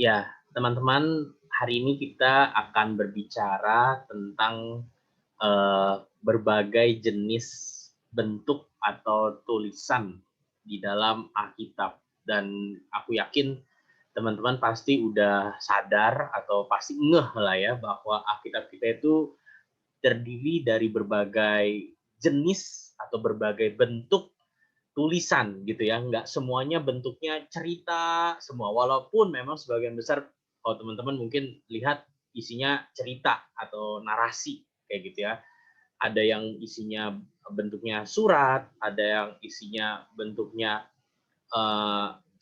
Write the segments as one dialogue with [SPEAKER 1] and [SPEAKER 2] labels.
[SPEAKER 1] Ya, teman-teman, hari ini kita akan berbicara tentang berbagai jenis bentuk atau tulisan di dalam Alkitab. Dan aku yakin teman-teman pasti udah sadar atau pasti ngeh lah ya bahwa Alkitab kita itu terdiri dari berbagai jenis atau berbagai bentuk tulisan gitu ya, nggak semuanya bentuknya cerita semua, walaupun memang sebagian besar kalau teman-teman mungkin lihat isinya cerita atau narasi kayak gitu ya. Ada yang isinya bentuknya surat, ada yang isinya bentuknya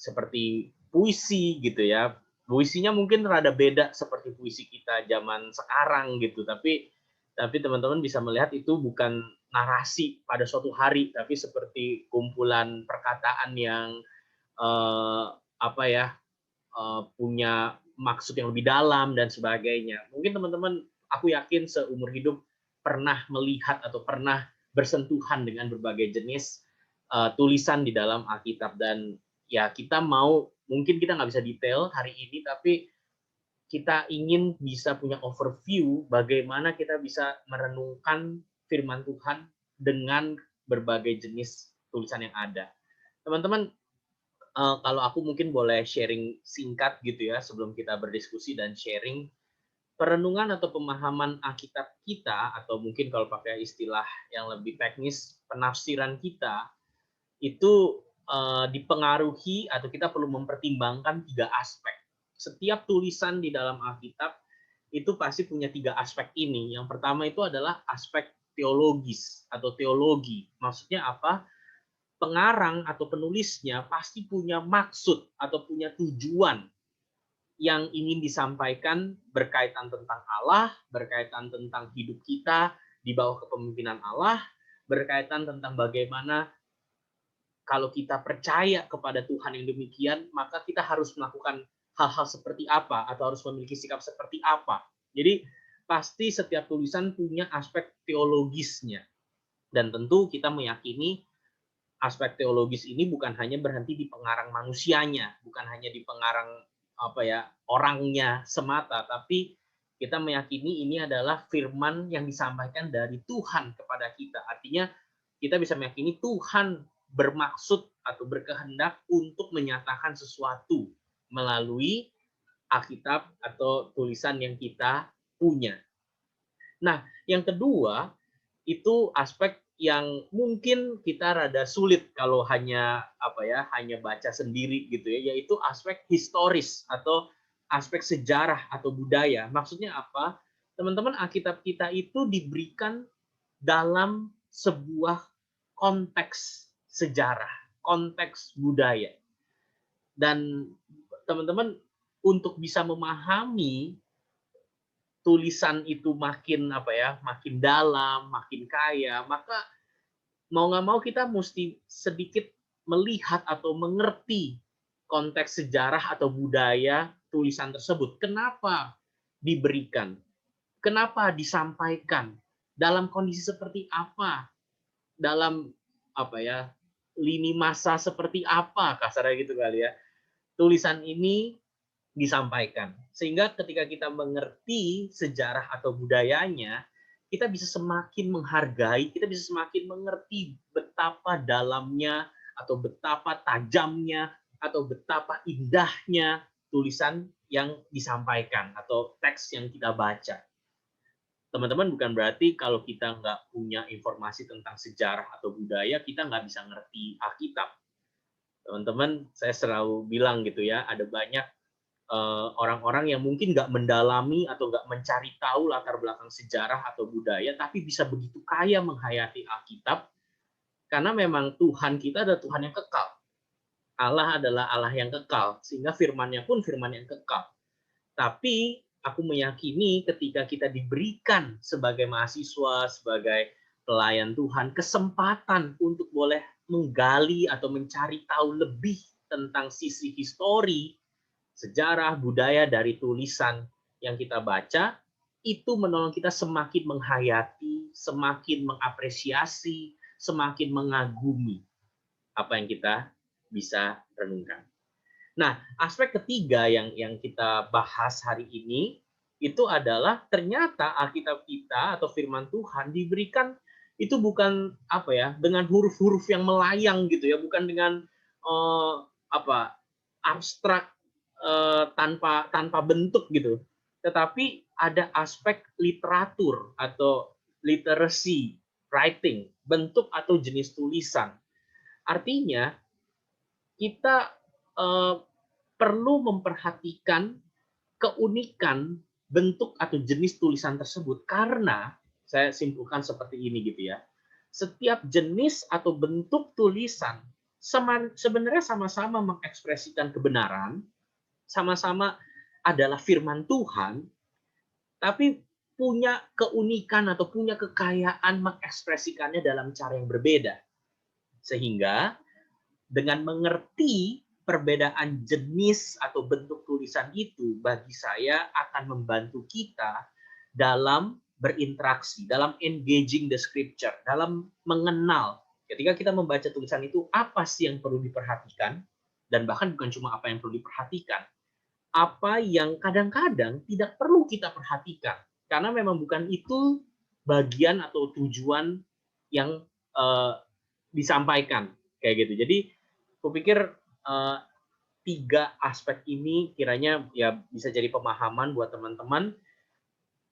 [SPEAKER 1] seperti puisi gitu ya. Puisinya mungkin rada beda seperti puisi kita zaman sekarang gitu, tapi teman-teman bisa melihat itu bukan narasi pada suatu hari, tapi seperti kumpulan perkataan yang eh, apa ya punya maksud yang lebih dalam dan sebagainya. Mungkin teman-teman, aku yakin seumur hidup pernah melihat atau pernah bersentuhan dengan berbagai jenis tulisan di dalam Alkitab. Dan ya kita mau, mungkin kita nggak bisa detail hari ini, tapi kita ingin bisa punya overview bagaimana kita bisa merenungkan firman Tuhan dengan berbagai jenis tulisan yang ada. Teman-teman, kalau aku mungkin boleh sharing singkat gitu ya sebelum kita berdiskusi dan sharing perenungan atau pemahaman Alkitab kita, atau mungkin kalau pakai istilah yang lebih teknis penafsiran kita itu dipengaruhi atau kita perlu mempertimbangkan tiga aspek. Setiap tulisan di dalam Alkitab itu pasti punya tiga aspek ini. Yang pertama itu adalah aspek teologis atau teologi. Maksudnya apa? Pengarang atau penulisnya pasti punya maksud atau punya tujuan yang ingin disampaikan berkaitan tentang Allah, berkaitan tentang hidup kita di bawah kepemimpinan Allah, berkaitan tentang bagaimana kalau kita percaya kepada Tuhan yang demikian, maka kita harus melakukan hal-hal seperti apa atau harus memiliki sikap seperti apa. Jadi pasti setiap tulisan punya aspek teologisnya. Dan tentu kita meyakini aspek teologis ini bukan hanya berhenti di pengarang manusianya, bukan hanya di pengarang apa ya orangnya semata, tapi kita meyakini ini adalah firman yang disampaikan dari Tuhan kepada kita. Artinya kita bisa meyakini Tuhan bermaksud atau berkehendak untuk menyatakan sesuatu melalui Alkitab atau tulisan yang kita punya. Nah, yang kedua itu aspek yang mungkin kita rada sulit kalau hanya apa ya, hanya baca sendiri gitu ya, yaitu aspek historis atau aspek sejarah atau budaya. Maksudnya apa? Teman-teman, Alkitab kita itu diberikan dalam sebuah konteks sejarah, konteks budaya. Dan teman-teman untuk bisa memahami tulisan itu makin apa ya, makin dalam, makin kaya, maka mau nggak mau kita mesti sedikit melihat atau mengerti konteks sejarah atau budaya tulisan tersebut. Kenapa diberikan? Kenapa disampaikan? Dalam kondisi seperti apa? Dalam apa ya? Lini masa seperti apa? Kasarnya gitu kali ya. Tulisan ini disampaikan. Sehingga ketika kita mengerti sejarah atau budayanya, kita bisa semakin menghargai, kita bisa semakin mengerti betapa dalamnya atau betapa tajamnya atau betapa indahnya tulisan yang disampaikan atau teks yang kita baca. Teman-teman, bukan berarti kalau kita nggak punya informasi tentang sejarah atau budaya, kita nggak bisa ngerti Alkitab. Teman-teman, saya selalu bilang gitu ya, ada banyak orang-orang yang mungkin nggak mendalami atau nggak mencari tahu latar belakang sejarah atau budaya, tapi bisa begitu kaya menghayati Alkitab, karena memang Tuhan kita adalah Tuhan yang kekal. Allah adalah Allah yang kekal, sehingga firman-Nya pun firman yang kekal. Tapi aku meyakini ketika kita diberikan sebagai mahasiswa, sebagai pelayan Tuhan, kesempatan untuk boleh menggali atau mencari tahu lebih tentang sisi histori, sejarah, budaya dari tulisan yang kita baca, itu menolong kita semakin menghayati, semakin mengapresiasi, semakin mengagumi apa yang kita bisa renungkan. Nah, aspek ketiga yang kita bahas hari ini itu adalah ternyata Alkitab kita atau firman Tuhan diberikan itu bukan apa ya, dengan huruf-huruf yang melayang gitu ya, bukan dengan apa abstrak tanpa tanpa bentuk gitu. Tetapi ada aspek literatur atau literacy writing, bentuk atau jenis tulisan. Artinya kita eh, perlu memperhatikan keunikan bentuk atau jenis tulisan tersebut karena saya simpulkan seperti ini gitu ya. Setiap jenis atau bentuk tulisan sebenarnya sama-sama mengekspresikan kebenaran, sama-sama adalah firman Tuhan, tapi punya keunikan atau punya kekayaan mengekspresikannya dalam cara yang berbeda. Sehingga dengan mengerti perbedaan jenis atau bentuk tulisan itu, bagi saya akan membantu kita dalam berinteraksi, dalam engaging the scripture, dalam mengenal. Ketika kita membaca tulisan itu, apa sih yang perlu diperhatikan, dan bahkan bukan cuma apa yang perlu diperhatikan, apa yang kadang-kadang tidak perlu kita perhatikan, karena memang bukan itu bagian atau tujuan yang disampaikan kayak gitu. Jadi kupikir uh, tiga aspek ini kiranya ya bisa jadi pemahaman buat teman-teman,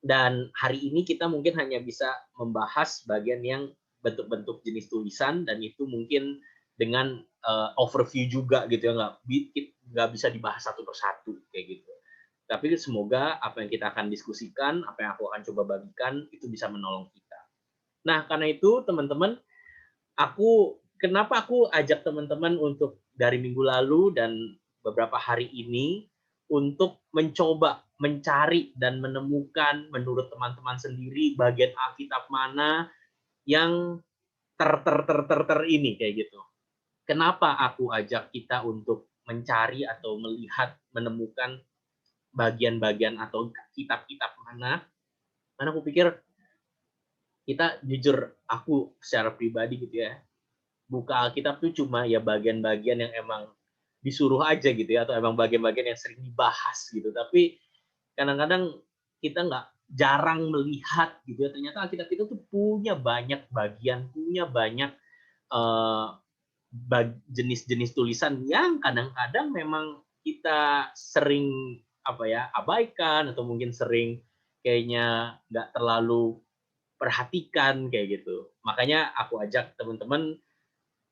[SPEAKER 1] dan hari ini kita mungkin hanya bisa membahas bagian yang bentuk-bentuk jenis tulisan, dan itu mungkin dengan overview juga gitu ya, nggak bisa dibahas satu persatu kayak gitu. Tapi semoga apa yang kita akan diskusikan, apa yang aku akan coba bagikan itu bisa menolong kita. Nah, karena itu teman-teman, kenapa aku ajak teman-teman untuk dari minggu lalu dan beberapa hari ini untuk mencoba mencari dan menemukan menurut teman-teman sendiri bagian Alkitab mana yang ter ini kayak gitu. Kenapa aku ajak kita untuk mencari atau melihat menemukan bagian-bagian atau kitab-kitab mana? Karena aku pikir kita jujur, aku secara pribadi gitu ya, buka Alkitab tuh cuma ya bagian-bagian yang emang disuruh aja gitu ya, atau emang bagian-bagian yang sering dibahas gitu. Tapi kadang-kadang kita nggak jarang melihat gitu ya, ternyata Alkitab kita tuh punya banyak bagian, punya banyak eh, jenis-jenis tulisan yang kadang-kadang memang kita sering apa ya abaikan, atau mungkin sering kayaknya nggak terlalu perhatikan kayak gitu. Makanya aku ajak teman-teman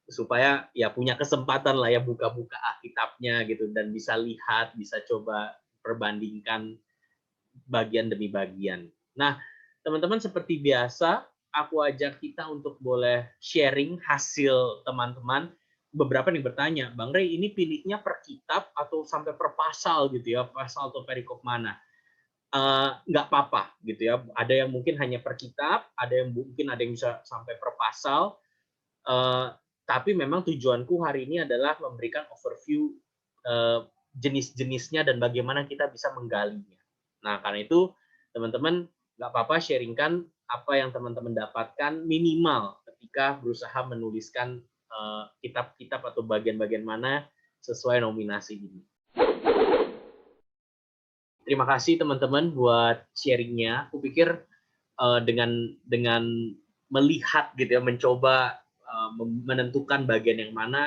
[SPEAKER 1] supaya ya punya kesempatan lah ya buka-buka Alkitabnya gitu, dan bisa lihat, bisa coba perbandingkan bagian demi bagian. Nah, teman-teman seperti biasa, aku ajak kita untuk boleh sharing hasil teman-teman. Beberapa nih bertanya, Bang Rey ini pilihnya per kitab atau sampai per pasal gitu ya, pasal atau perikop mana? Nggak apa-apa gitu ya. Ada yang mungkin hanya per kitab, ada yang bisa sampai per pasal. Eh, tapi memang tujuanku hari ini adalah memberikan overview jenis-jenisnya dan bagaimana kita bisa menggalinya. Nah, karena itu teman-teman nggak apa-apa sharingkan apa yang teman-teman dapatkan minimal ketika berusaha menuliskan kitab-kitab atau bagian-bagian mana sesuai nominasi ini. Terima kasih teman-teman buat sharingnya. Aku pikir dengan melihat gitu ya, mencoba menentukan bagian yang mana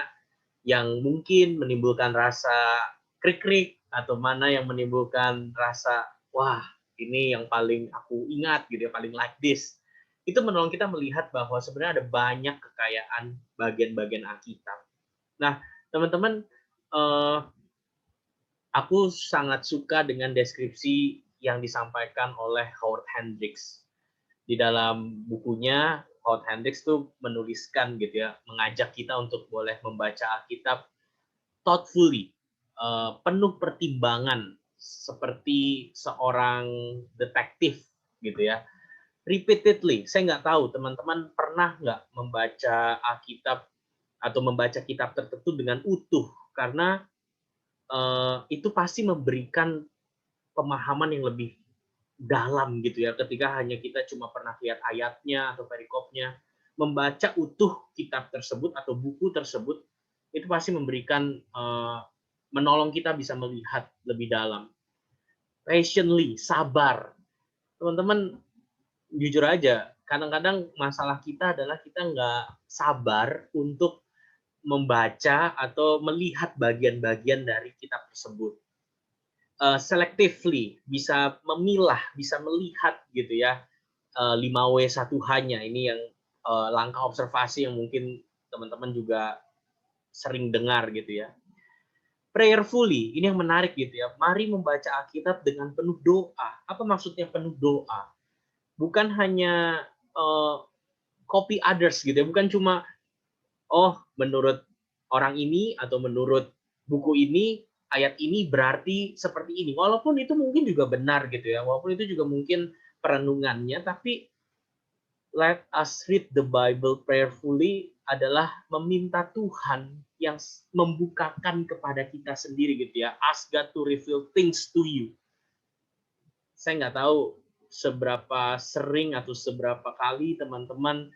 [SPEAKER 1] yang mungkin menimbulkan rasa krik-krik, atau mana yang menimbulkan rasa wah ini yang paling aku ingat gitu ya, paling like this. Itu menolong kita melihat bahwa sebenarnya ada banyak kekayaan bagian-bagian Alkitab. Nah, teman-teman, aku sangat suka dengan deskripsi yang disampaikan oleh Howard Hendricks. Di dalam bukunya, Howard Hendricks tuh menuliskan gitu ya, mengajak kita untuk boleh membaca Alkitab thoughtfully, penuh pertimbangan, seperti seorang detektif gitu ya. Repeatedly, saya nggak tahu teman-teman pernah nggak membaca Alkitab atau membaca kitab tertentu dengan utuh, karena itu pasti memberikan pemahaman yang lebih dalam gitu ya, ketika hanya kita cuma pernah lihat ayatnya atau perikopnya. Membaca utuh kitab tersebut atau buku tersebut itu pasti memberikan menolong kita bisa melihat lebih dalam. Patiently, sabar. Teman-teman, jujur aja, kadang-kadang masalah kita adalah kita nggak sabar untuk membaca atau melihat bagian-bagian dari kitab tersebut. Selectively, bisa memilah, bisa melihat gitu ya, 5W1H-nya. Ini yang langkah observasi yang mungkin teman-teman juga sering dengar gitu ya. Prayerfully, ini yang menarik gitu ya. Mari membaca Alkitab dengan penuh doa. Apa maksudnya penuh doa? Bukan hanya copy others gitu ya, bukan cuma menurut orang ini atau menurut buku ini ayat ini berarti seperti ini. Walaupun itu mungkin juga benar gitu ya, walaupun itu juga mungkin perenungannya, tapi let us read the Bible prayerfully adalah meminta Tuhan yang membukakan kepada kita sendiri gitu ya. Ask God to reveal things to you. Saya nggak tahu seberapa sering atau seberapa kali teman-teman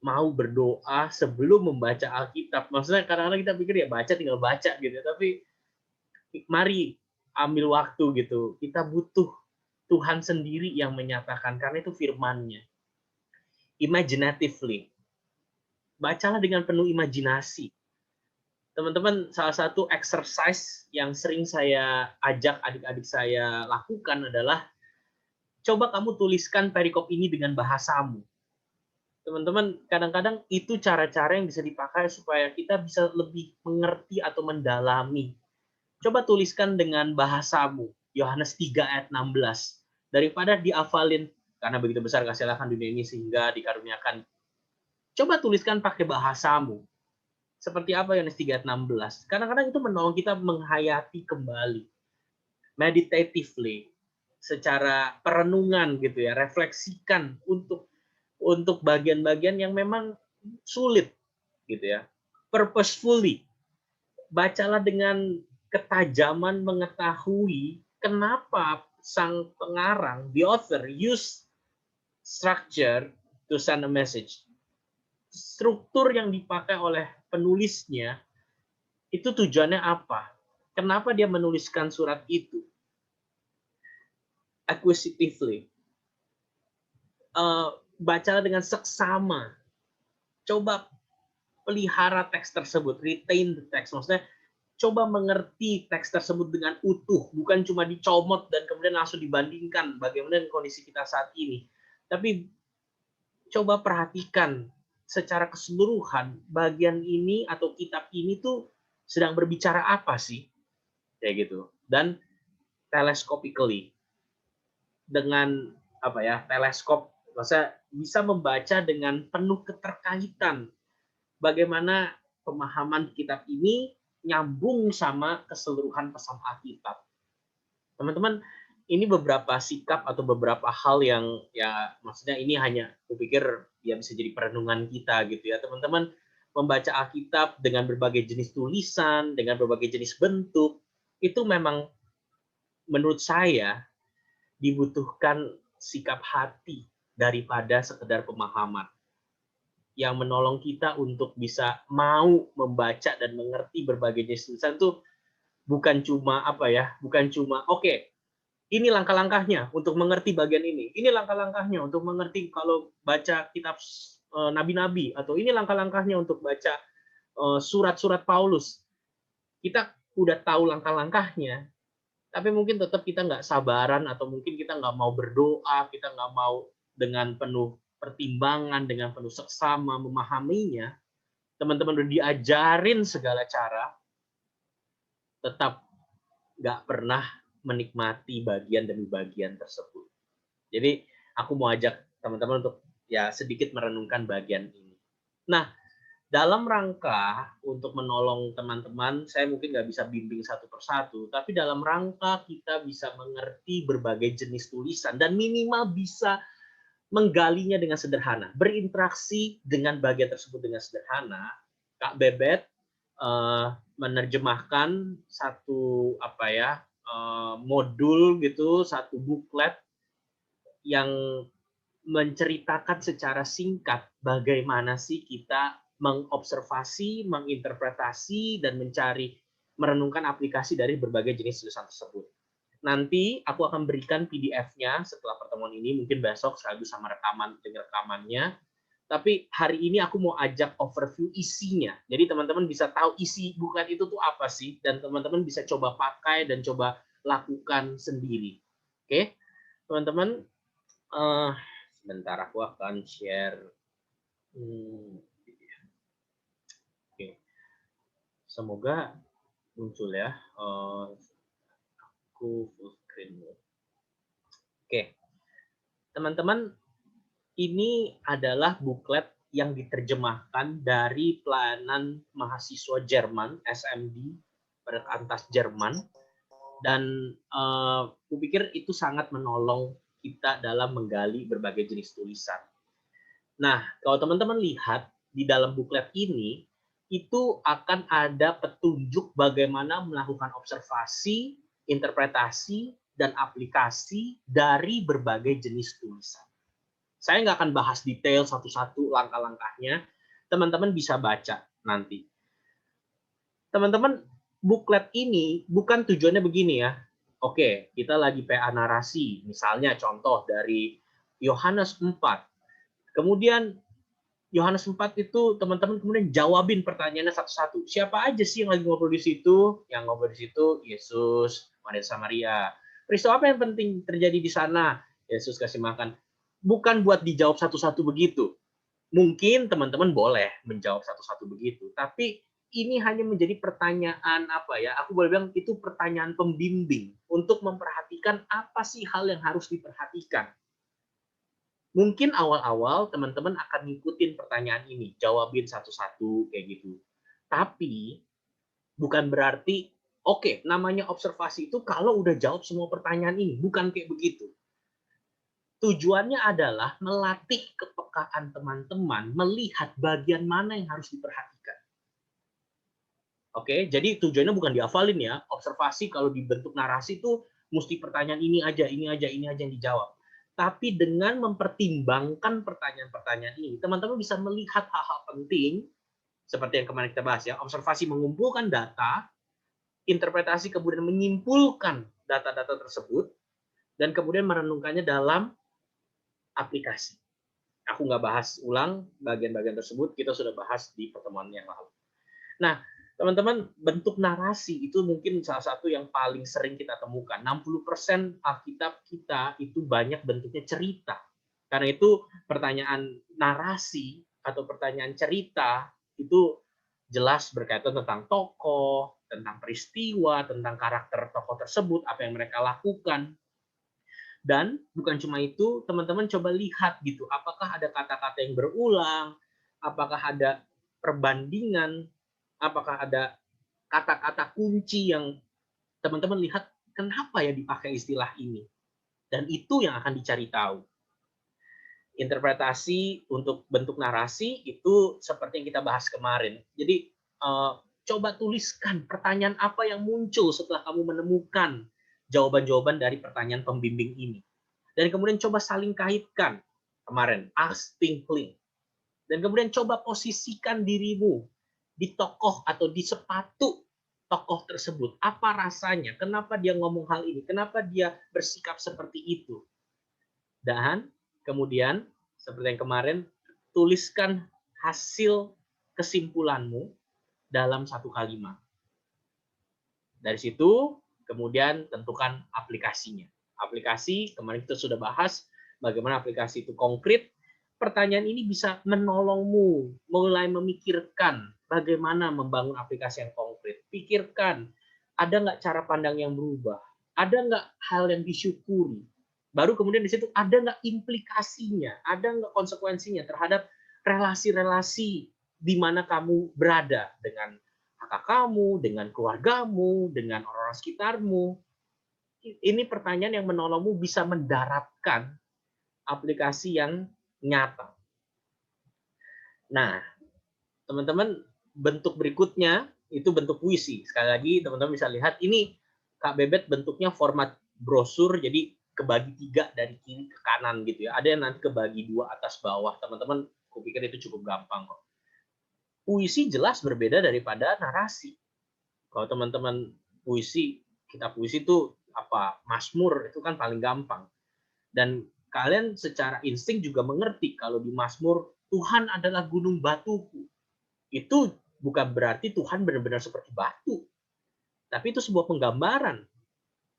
[SPEAKER 1] mau berdoa sebelum membaca Alkitab. Maksudnya kadang-kadang kita pikir ya baca tinggal baca gitu, tapi mari ambil waktu gitu. Kita butuh Tuhan sendiri yang menyatakan karena itu firman-Nya. Imaginatively. Bacalah dengan penuh imajinasi. Teman-teman, salah satu exercise yang sering saya ajak adik-adik saya lakukan adalah coba kamu tuliskan perikop ini dengan bahasamu. Teman-teman, kadang-kadang itu cara-cara yang bisa dipakai supaya kita bisa lebih mengerti atau mendalami. Coba tuliskan dengan bahasamu, Yohanes 3 ayat 16. Daripada dihafalin, karena begitu besar kasih Allah akan dunia ini sehingga dikaruniakan. Coba tuliskan pakai bahasamu. Seperti apa Yohanes 3 ayat 16. Kadang-kadang itu menolong kita menghayati kembali. Meditatively. Secara perenungan gitu ya, refleksikan untuk bagian-bagian yang memang sulit gitu ya. Purposefully. Bacalah dengan ketajaman mengetahui kenapa sang pengarang, the author, use structure to send a message. Struktur yang dipakai oleh penulisnya itu tujuannya apa? Kenapa dia menuliskan surat itu? Acquisitively. Bacalah dengan seksama. Coba pelihara teks tersebut, retain the text. Maksudnya coba mengerti teks tersebut dengan utuh, bukan cuma dicomot dan kemudian langsung dibandingkan bagaimana dengan kondisi kita saat ini. Tapi coba perhatikan secara keseluruhan bagian ini atau kitab ini tuh sedang berbicara apa sih? Kayak gitu. Dan telescopically, dengan apa ya, teleskop, maksudnya bisa membaca dengan penuh keterkaitan bagaimana pemahaman kitab ini nyambung sama keseluruhan pesan Alkitab. Teman-teman, ini beberapa sikap atau beberapa hal yang ya maksudnya ini hanya kupikir ya bisa jadi perenungan kita gitu ya. Teman-teman membaca Alkitab dengan berbagai jenis tulisan, dengan berbagai jenis bentuk, itu memang menurut saya dibutuhkan sikap hati daripada sekedar pemahaman yang menolong kita untuk bisa mau membaca dan mengerti berbagai jenis tulisan itu bukan cuma apa ya, bukan cuma oke, ini langkah-langkahnya untuk mengerti bagian ini. Ini langkah-langkahnya untuk mengerti kalau baca kitab nabi-nabi atau ini langkah-langkahnya untuk baca surat-surat Paulus. Kita udah tahu langkah-langkahnya, tapi mungkin tetap kita nggak sabaran atau mungkin kita nggak mau berdoa, kita nggak mau dengan penuh pertimbangan, dengan penuh seksama memahaminya. Teman-teman udah diajarin segala cara, tetap nggak pernah menikmati bagian demi bagian tersebut. Jadi aku mau ajak teman-teman untuk ya sedikit merenungkan bagian ini. Nah, dalam rangka untuk menolong teman-teman, saya mungkin nggak bisa bimbing satu persatu, tapi dalam rangka kita bisa mengerti berbagai jenis tulisan dan minimal bisa menggalinya dengan sederhana, berinteraksi dengan bagian tersebut dengan sederhana. Kak Bebet menerjemahkan satu apa ya modul gitu, satu buklet yang menceritakan secara singkat bagaimana sih kita mengobservasi, menginterpretasi, dan mencari merenungkan aplikasi dari berbagai jenis tulisan tersebut. Nanti aku akan berikan PDF-nya setelah pertemuan ini, mungkin besok sekaligus sama rekamannya. Tapi hari ini aku mau ajak overview isinya. Jadi teman-teman bisa tahu isi buklet itu tuh apa sih, dan teman-teman bisa coba pakai dan coba lakukan sendiri. Oke, teman-teman, sebentar aku akan share. Oke, semoga muncul ya. Aku full screen. Oke, teman-teman, ini adalah buklet yang diterjemahkan dari pelayanan mahasiswa Jerman, SMD, Berkantas Jerman, dan aku pikir itu sangat menolong kita dalam menggali berbagai jenis tulisan. Nah, kalau teman-teman lihat di dalam buklet ini, itu akan ada petunjuk bagaimana melakukan observasi, interpretasi, dan aplikasi dari berbagai jenis tulisan. Saya nggak akan bahas detail satu-satu langkah-langkahnya, teman-teman bisa baca nanti. Teman-teman, buklet ini bukan tujuannya begini ya. Oke, kita lagi PA narasi, misalnya contoh dari Yohanes 4. Kemudian Yohanes 4 itu teman-teman kemudian jawabin pertanyaannya satu-satu. Siapa aja sih yang lagi ngobrol di situ? Yang ngobrol di situ Yesus, Maria Samaria. Peristiwa apa yang penting terjadi di sana? Yesus kasih makan. Bukan buat dijawab satu-satu begitu. Mungkin teman-teman boleh menjawab satu-satu begitu, tapi ini hanya menjadi pertanyaan apa ya? Aku boleh bilang itu pertanyaan pembimbing untuk memperhatikan apa sih hal yang harus diperhatikan. Mungkin awal-awal teman-teman akan ngikutin pertanyaan ini, jawabin satu-satu kayak gitu. Tapi bukan berarti oke, namanya observasi itu kalau udah jawab semua pertanyaan ini, bukan kayak begitu. Tujuannya adalah melatih kepekaan teman-teman melihat bagian mana yang harus diperhatikan. Oke, jadi tujuannya bukan dihafalin ya. Observasi kalau dibentuk narasi itu mesti pertanyaan ini aja, ini aja, ini aja yang dijawab. Tapi dengan mempertimbangkan pertanyaan-pertanyaan ini, teman-teman bisa melihat hal-hal penting seperti yang kemarin kita bahas ya. Observasi mengumpulkan data, interpretasi kemudian menyimpulkan data-data tersebut, dan kemudian merenungkannya dalam aplikasi. Aku nggak bahas ulang bagian-bagian tersebut, kita sudah bahas di pertemuan yang lalu. Nah, teman-teman, bentuk narasi itu mungkin salah satu yang paling sering kita temukan. 60% Alkitab kita itu banyak bentuknya cerita. Karena itu pertanyaan narasi atau pertanyaan cerita itu jelas berkaitan tentang tokoh, tentang peristiwa, tentang karakter tokoh tersebut, apa yang mereka lakukan. Dan bukan cuma itu, teman-teman coba lihat gitu, apakah ada kata-kata yang berulang, apakah ada perbandingan, apakah ada kata-kata kunci yang teman-teman lihat kenapa ya dipakai istilah ini. Dan itu yang akan dicari tahu. Interpretasi untuk bentuk narasi itu seperti yang kita bahas kemarin. Jadi coba tuliskan pertanyaan apa yang muncul setelah kamu menemukan jawaban-jawaban dari pertanyaan pembimbing ini. Dan kemudian coba saling kaitkan kemarin, asking link. Dan kemudian coba posisikan dirimu di tokoh atau di sepatu tokoh tersebut. Apa rasanya? Kenapa dia ngomong hal ini? Kenapa dia bersikap seperti itu? Dan kemudian, seperti yang kemarin, tuliskan hasil kesimpulanmu dalam satu kalimat. Dari situ, kemudian tentukan aplikasinya. Aplikasi, kemarin kita sudah bahas bagaimana aplikasi itu konkret. Pertanyaan ini bisa menolongmu mulai memikirkan bagaimana membangun aplikasi yang konkret. Pikirkan, ada nggak cara pandang yang berubah? Ada nggak hal yang disyukuri? Baru kemudian di situ ada nggak implikasinya? Ada nggak konsekuensinya terhadap relasi-relasi di mana kamu berada dengan kakak kamu, dengan keluargamu, dengan orang-orang sekitarmu. Ini pertanyaan yang menolongmu bisa mendaratkan aplikasi yang nyata. Nah, teman-teman, bentuk berikutnya itu bentuk puisi. Sekali lagi, teman-teman bisa lihat ini Kak Bebet bentuknya format brosur, jadi kebagi 3 dari kiri ke kanan gitu ya. Ada yang nanti kebagi 2 atas bawah. Teman-teman, aku pikir itu cukup gampang kok. Puisi jelas berbeda daripada narasi. Kalau teman-teman puisi, kitab puisi itu apa, Mazmur itu kan paling gampang. Dan kalian secara insting juga mengerti kalau di Mazmur Tuhan adalah gunung batuku. Itu bukan berarti Tuhan benar-benar seperti batu, tapi itu sebuah penggambaran.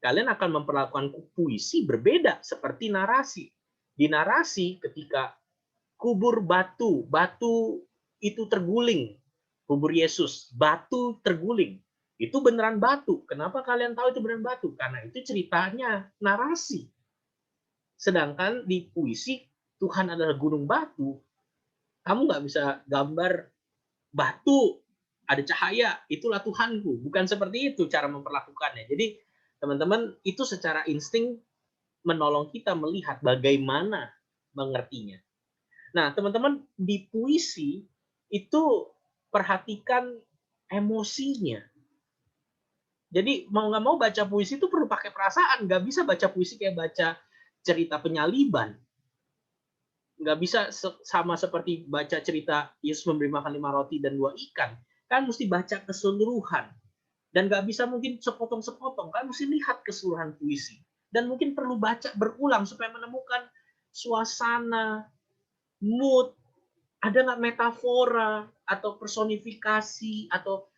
[SPEAKER 1] Kalian akan memperlakukan puisi berbeda seperti narasi. Di narasi ketika kubur batu, batu itu terguling, kubur Yesus, batu terguling. Itu beneran batu. Kenapa kalian tahu itu beneran batu? Karena itu ceritanya narasi. Sedangkan di puisi, Tuhan adalah gunung batu. Kamu nggak bisa gambar batu, ada cahaya, itulah Tuhanku. Bukan seperti itu cara memperlakukannya. Jadi, teman-teman, itu secara insting menolong kita melihat bagaimana mengertinya. Nah, teman-teman, di puisi itu perhatikan emosinya. Jadi mau nggak mau baca puisi itu perlu pakai perasaan. Nggak bisa baca puisi kayak baca cerita penyaliban. Nggak bisa sama seperti baca cerita Yesus memberi makan 5 roti dan 2 ikan. Kan mesti baca keseluruhan. Dan nggak bisa mungkin sepotong-sepotong. Kan mesti lihat keseluruhan puisi. Dan mungkin perlu baca berulang supaya menemukan suasana, mood, ada nggak metafora atau personifikasi atau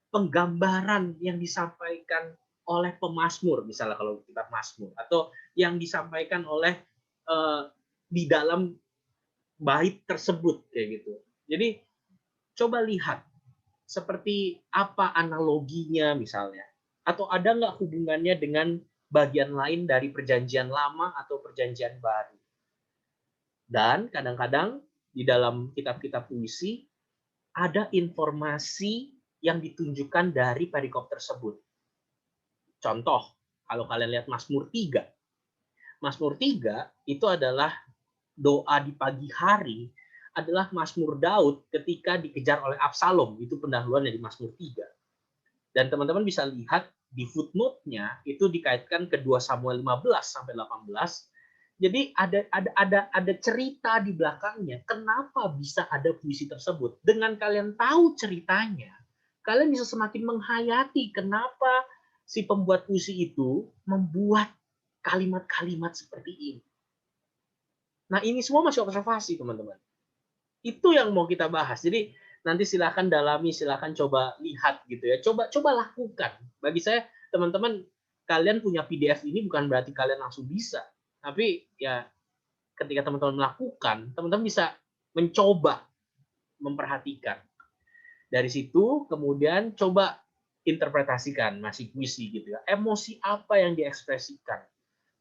[SPEAKER 1] penggambaran yang disampaikan oleh pemazmur, misalnya kalau kita Mazmur, atau yang disampaikan oleh di dalam bait tersebut kayak gitu. Jadi coba lihat seperti apa analoginya misalnya, atau ada nggak hubungannya dengan bagian lain dari perjanjian lama atau perjanjian baru. Dan kadang-kadang di dalam kitab-kitab puisi ada informasi yang ditunjukkan dari perikop tersebut. Contoh, kalau kalian lihat Mazmur 3. Mazmur 3 itu adalah doa di pagi hari, adalah Mazmur Daud ketika dikejar oleh Absalom. Itu pendahuluan dari Mazmur 3. Dan teman-teman bisa lihat di footnote-nya itu dikaitkan ke 2 Samuel 15 sampai 18. Jadi ada cerita di belakangnya kenapa bisa ada puisi tersebut. Dengan kalian tahu ceritanya, kalian bisa semakin menghayati kenapa si pembuat puisi itu membuat kalimat-kalimat seperti ini. Nah, ini semua masih observasi, teman-teman. Itu yang mau kita bahas. Jadi nanti silakan dalami, silakan coba lihat gitu ya. Coba lakukan. Bagi saya, teman-teman, kalian punya PDF ini bukan berarti kalian langsung bisa. Tapi ya ketika teman-teman melakukan, teman-teman bisa mencoba memperhatikan. Dari situ kemudian coba interpretasikan masih puisi gitu ya. Emosi apa yang diekspresikan?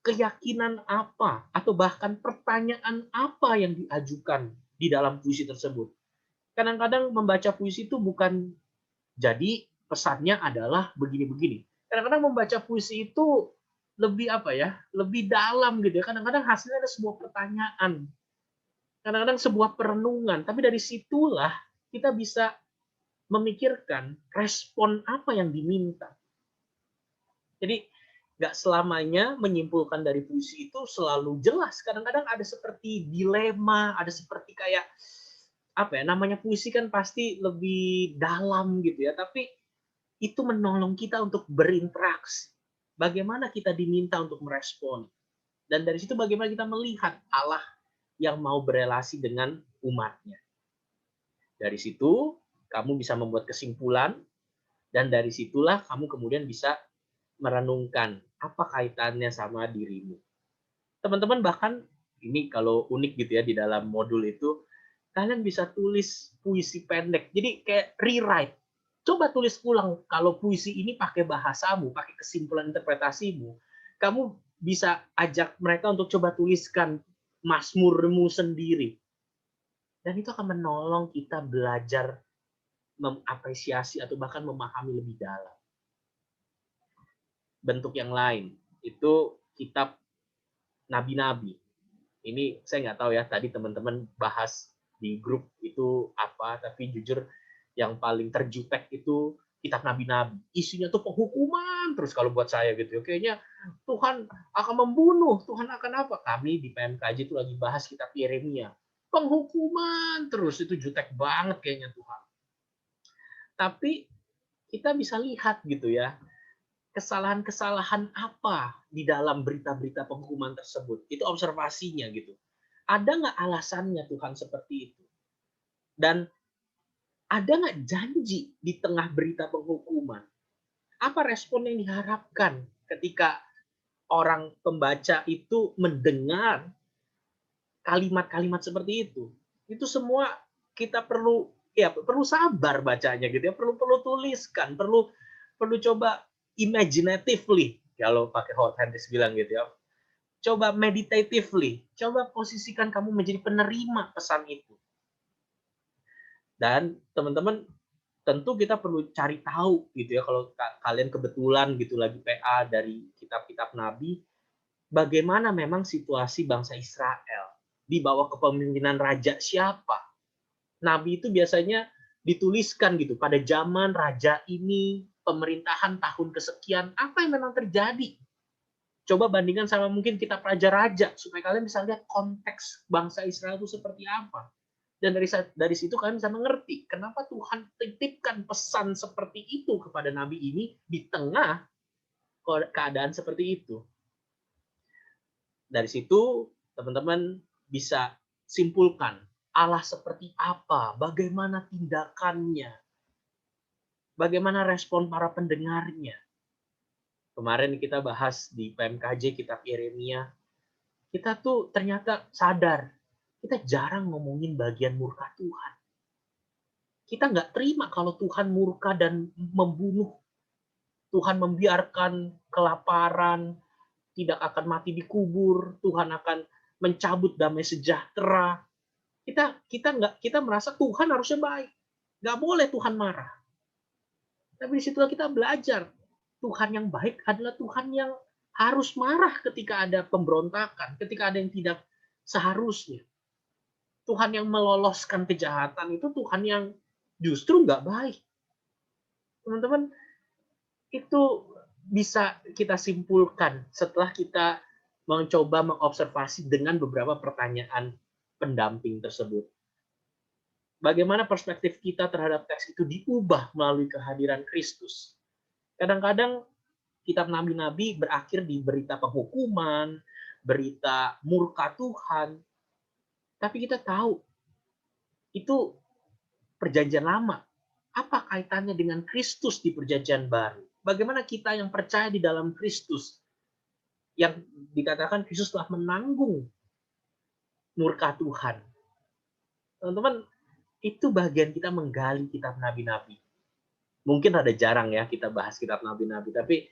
[SPEAKER 1] Keyakinan apa atau bahkan pertanyaan apa yang diajukan di dalam puisi tersebut. Kadang-kadang membaca puisi itu bukan jadi pesannya adalah begini-begini. Kadang-kadang membaca puisi itu lebih apa ya, lebih dalam gitu ya. Kadang-kadang hasilnya ada sebuah pertanyaan, kadang-kadang sebuah perenungan. Tapi dari situlah kita bisa memikirkan respon apa yang diminta. Jadi nggak selamanya menyimpulkan dari puisi itu selalu jelas. Kadang-kadang ada seperti dilema, ada seperti kayak apa ya, namanya puisi kan pasti lebih dalam gitu ya, tapi itu menolong kita untuk berinteraksi. Bagaimana kita diminta untuk merespon. Dan dari situ bagaimana kita melihat Allah yang mau berelasi dengan umatnya. Dari situ kamu bisa membuat kesimpulan, dan dari situlah kamu kemudian bisa merenungkan apa kaitannya sama dirimu. Teman-teman bahkan ini kalau unik gitu ya, di dalam modul itu kalian bisa tulis puisi pendek. Jadi kayak rewrite. Coba tulis ulang kalau puisi ini pakai bahasamu, pakai kesimpulan interpretasimu. Kamu bisa ajak mereka untuk coba tuliskan mazmurmu sendiri. Dan itu akan menolong kita belajar mengapresiasi atau bahkan memahami lebih dalam. Bentuk yang lain itu kitab nabi-nabi. Ini saya nggak tahu ya, tadi teman-teman bahas di grup itu apa, tapi jujur yang paling terjutek itu kitab nabi-nabi. Isinya tuh penghukuman terus kalau buat saya gitu. Kayaknya Tuhan akan membunuh, Tuhan akan apa? Kami di PMKJ itu lagi bahas kitab Yeremia. Penghukuman terus, itu jutek banget kayaknya Tuhan. Tapi kita bisa lihat gitu ya, kesalahan-kesalahan apa di dalam berita-berita penghukuman tersebut. Itu observasinya gitu. Ada nggak alasannya Tuhan seperti itu? Dan ada nggak janji di tengah berita penghukuman? Apa respon yang diharapkan ketika orang pembaca itu mendengar kalimat-kalimat seperti itu? Itu semua kita perlu ya perlu sabar bacanya gitu ya, perlu perlu tuliskan, perlu perlu coba imaginatively kalau pakai Howard Hendricks bilang gitu ya. Coba meditatively, coba posisikan kamu menjadi penerima pesan itu. Dan teman-teman tentu kita perlu cari tahu gitu ya kalau kalian kebetulan gitu lagi PA dari kitab-kitab nabi, bagaimana memang situasi bangsa Israel di bawah kepemimpinan raja siapa. Nabi itu biasanya dituliskan gitu pada zaman raja ini pemerintahan tahun kesekian apa yang memang terjadi. Coba bandingkan sama mungkin kitab raja-raja supaya kalian bisa lihat konteks bangsa Israel itu seperti apa. Dan dari situ kalian bisa mengerti kenapa Tuhan titipkan pesan seperti itu kepada nabi ini di tengah keadaan seperti itu. Dari situ teman-teman bisa simpulkan Allah seperti apa, bagaimana tindakannya, bagaimana respon para pendengarnya. Kemarin kita bahas di PMKJ kitab Yeremia, kita tuh ternyata sadar kita jarang ngomongin bagian murka Tuhan. Kita nggak terima kalau Tuhan murka dan membunuh. Tuhan membiarkan kelaparan, tidak akan mati di kubur, Tuhan akan mencabut damai sejahtera. Kita merasa Tuhan harusnya baik. Nggak boleh Tuhan marah. Tapi disitulah kita belajar. Tuhan yang baik adalah Tuhan yang harus marah ketika ada pemberontakan, ketika ada yang tidak seharusnya. Tuhan yang meloloskan kejahatan itu Tuhan yang justru nggak baik. Teman-teman, itu bisa kita simpulkan setelah kita mencoba mengobservasi dengan beberapa pertanyaan pendamping tersebut. Bagaimana perspektif kita terhadap teks itu diubah melalui kehadiran Kristus. Kadang-kadang kitab nabi-nabi berakhir di berita penghukuman, berita murka Tuhan. Tapi kita tahu itu perjanjian lama. Apa kaitannya dengan Kristus di perjanjian baru? Bagaimana kita yang percaya di dalam Kristus, yang dikatakan Kristus telah menanggung murka Tuhan. Teman-teman, itu bagian kita menggali kitab nabi-nabi. Mungkin ada jarang ya kita bahas kitab nabi-nabi, tapi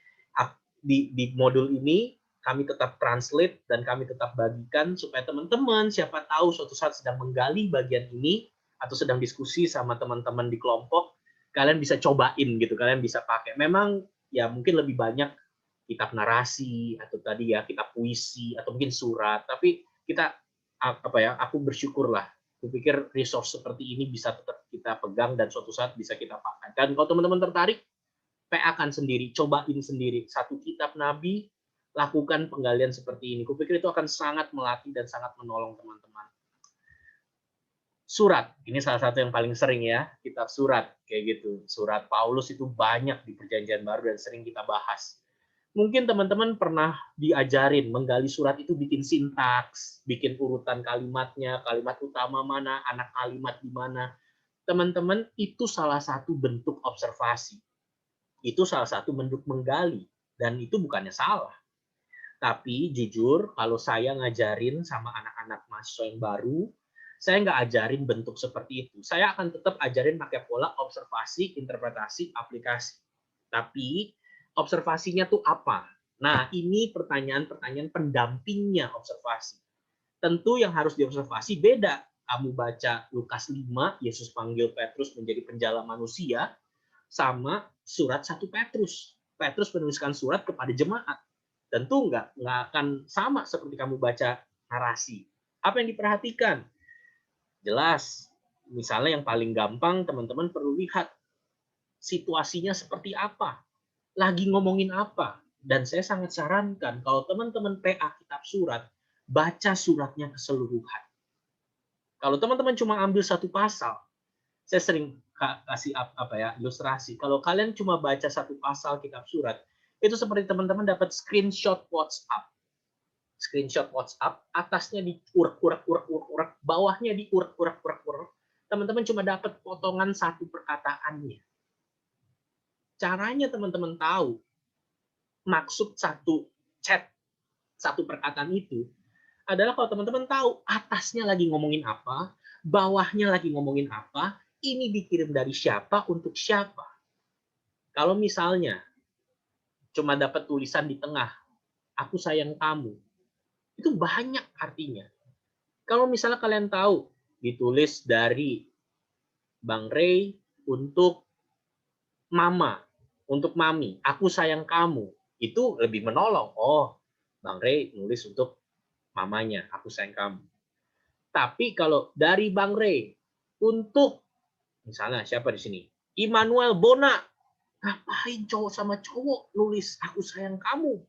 [SPEAKER 1] di modul ini kami tetap translate dan kami tetap bagikan supaya teman-teman siapa tahu suatu saat sedang menggali bagian ini atau sedang diskusi sama teman-teman di kelompok, kalian bisa cobain gitu, kalian bisa pakai. Memang ya mungkin lebih banyak kitab narasi atau tadi ya kitab puisi atau mungkin surat, tapi kita aku bersyukurlah. Aku pikir resource seperti ini bisa tetap kita pegang dan suatu saat bisa kita pakai. Dan kalau teman-teman tertarik, PA-kan sendiri, cobain sendiri satu kitab nabi, lakukan penggalian seperti ini. Kupikir itu akan sangat melatih dan sangat menolong teman-teman. Surat, ini salah satu yang paling sering ya, kitab surat kayak gitu. Surat Paulus itu banyak di Perjanjian Baru dan sering kita bahas. Mungkin teman-teman pernah diajarin menggali surat itu bikin sintaks, bikin urutan kalimatnya, kalimat utama mana, anak kalimat di mana. Teman-teman, itu salah satu bentuk observasi. Itu salah satu bentuk menggali, dan itu bukannya salah. Tapi jujur, kalau saya ngajarin sama anak-anak mahasiswa yang baru, saya nggak ajarin bentuk seperti itu. Saya akan tetap ajarin pakai pola observasi, interpretasi, aplikasi. Tapi observasinya tuh apa? Nah, ini pertanyaan-pertanyaan pendampingnya observasi. Tentu yang harus diobservasi beda. Kamu baca Lukas 5, Yesus panggil Petrus menjadi penjala manusia, sama surat 1 Petrus. Petrus menuliskan surat kepada jemaat. Tentu nggak akan sama seperti kamu baca narasi. Apa yang diperhatikan? Jelas, misalnya yang paling gampang teman-teman perlu lihat situasinya seperti apa, lagi ngomongin apa. Dan saya sangat sarankan kalau teman-teman PA kitab surat, baca suratnya keseluruhan. Kalau teman-teman cuma ambil satu pasal, saya sering kasih apa ya, ilustrasi. Kalau kalian cuma baca satu pasal kitab surat, itu seperti teman-teman dapat screenshot WhatsApp. Screenshot WhatsApp, atasnya diurak-urak, bawahnya diurak-urak. Teman-teman cuma dapat potongan satu perkataannya. Caranya teman-teman tahu maksud satu chat, satu perkataan itu adalah kalau teman-teman tahu atasnya lagi ngomongin apa, bawahnya lagi ngomongin apa, ini dikirim dari siapa untuk siapa. Kalau misalnya cuma dapat tulisan di tengah, aku sayang kamu, itu banyak artinya. Kalau misalnya kalian tahu ditulis dari Bang Ray untuk mama, untuk mami, aku sayang kamu, itu lebih menolong. Oh, Bang Ray nulis untuk mamanya, aku sayang kamu. Tapi kalau dari Bang Ray untuk misalnya siapa di sini? Immanuel Bona. Ngapain cowok sama cowok nulis aku sayang kamu?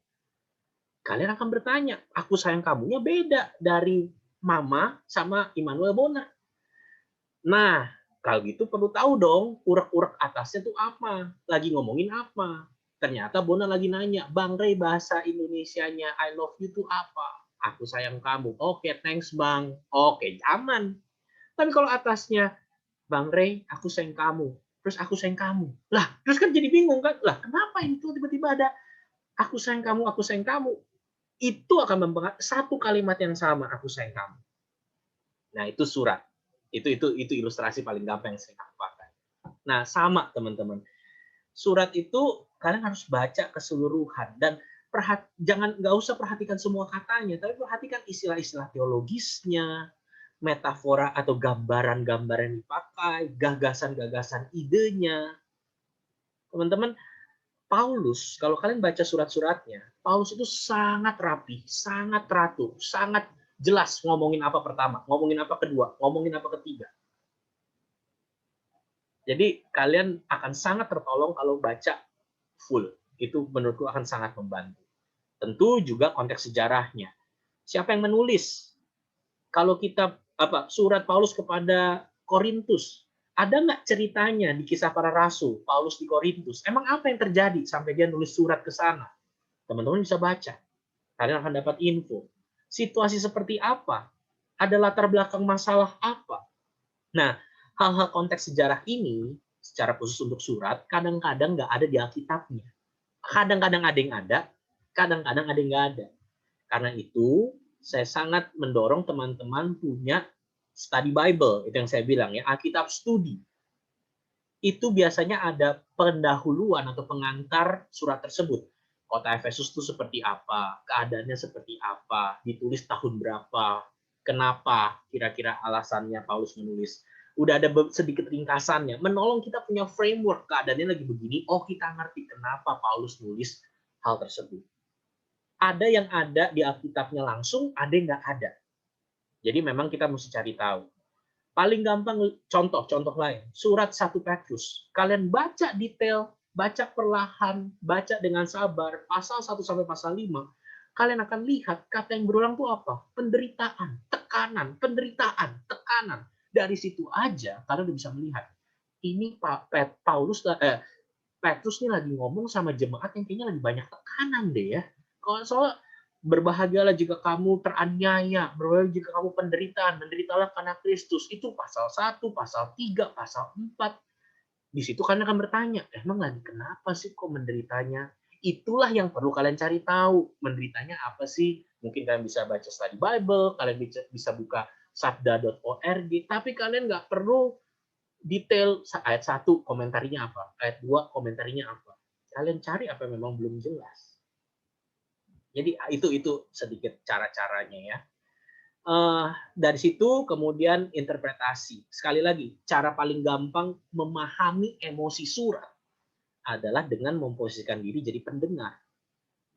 [SPEAKER 1] Kalian akan bertanya, aku sayang kamunya beda dari mama sama Immanuel Bona. Nah, kalau gitu perlu tahu dong, urak-urak atasnya tuh apa? Lagi ngomongin apa? Ternyata Bona lagi nanya, Bang Ray bahasa Indonesianya I love you tuh apa? Aku sayang kamu. Oke, thanks Bang. Oke, aman. Tapi kalau atasnya, Bang Ray, aku sayang kamu. Terus aku sayang kamu. Lah, terus kan jadi bingung kan? Lah, kenapa itu tiba-tiba ada aku sayang kamu, aku sayang kamu? Itu akan mempengaruhi satu kalimat yang sama, aku sayang kamu. Nah, itu surat. Itu ilustrasi paling gampang yang sering aku pakai. Nah, sama teman-teman. Surat itu kalian harus baca keseluruhan dan jangan nggak usah perhatikan semua katanya, tapi perhatikan istilah-istilah teologisnya, metafora atau gambaran-gambaran yang dipakai, gagasan-gagasan idenya. Teman-teman, Paulus, kalau kalian baca surat-suratnya, Paulus itu sangat rapi, sangat teratur, sangat jelas ngomongin apa pertama, ngomongin apa kedua, ngomongin apa ketiga. Jadi kalian akan sangat tertolong kalau baca full. Itu menurutku akan sangat membantu. Tentu juga konteks sejarahnya. Siapa yang menulis? Kalau kita surat Paulus kepada Korintus, ada nggak ceritanya di Kisah Para Rasul Paulus di Korintus? Emang apa yang terjadi sampai dia nulis surat ke sana? Teman-teman bisa baca. Kalian akan dapat info. Situasi seperti apa? Ada latar belakang masalah apa? Nah, hal-hal konteks sejarah ini, secara khusus untuk surat, kadang-kadang nggak ada di Alkitabnya. Kadang-kadang ada yang ada, kadang-kadang ada yang nggak ada. Karena itu, saya sangat mendorong teman-teman punya study Bible. Itu yang saya bilang ya, Alkitab studi. Itu biasanya ada pendahuluan atau pengantar surat tersebut. Kota Efesus itu seperti apa, keadaannya seperti apa, ditulis tahun berapa, kenapa kira-kira alasannya Paulus menulis. Udah ada sedikit ringkasannya, menolong kita punya framework, keadaannya lagi begini, oh kita ngerti kenapa Paulus nulis hal tersebut. Ada yang ada di Alkitabnya langsung, ada yang nggak ada. Jadi memang kita mesti cari tahu. Paling gampang contoh lain, surat 1 Petrus. Kalian baca detail, baca perlahan, baca dengan sabar, pasal 1 sampai pasal 5, kalian akan lihat kata yang berulang itu apa? Penderitaan, tekanan, penderitaan, tekanan. Dari situ aja kalian udah bisa melihat. Ini Petrus ini lagi ngomong sama jemaat yang kayaknya lagi banyak tekanan deh ya. Kalau soal berbahagialah jika kamu teraniaya, berbahagia jika kamu penderitaan, menderitalah karena Kristus. Itu pasal 1, pasal 3, pasal 4. Di situ kalian akan bertanya, emang lagi kenapa sih kok menderitanya? Itulah yang perlu kalian cari tahu. Menderitanya apa sih? Mungkin kalian bisa baca study Bible, kalian bisa buka sabda.org, tapi kalian nggak perlu detail ayat 1 komentarinya apa, ayat 2 komentarinya apa. Kalian cari apa yang memang belum jelas. Jadi itu sedikit cara-caranya ya. Dari situ kemudian interpretasi. Sekali lagi, cara paling gampang memahami emosi surat adalah dengan memposisikan diri jadi pendengar.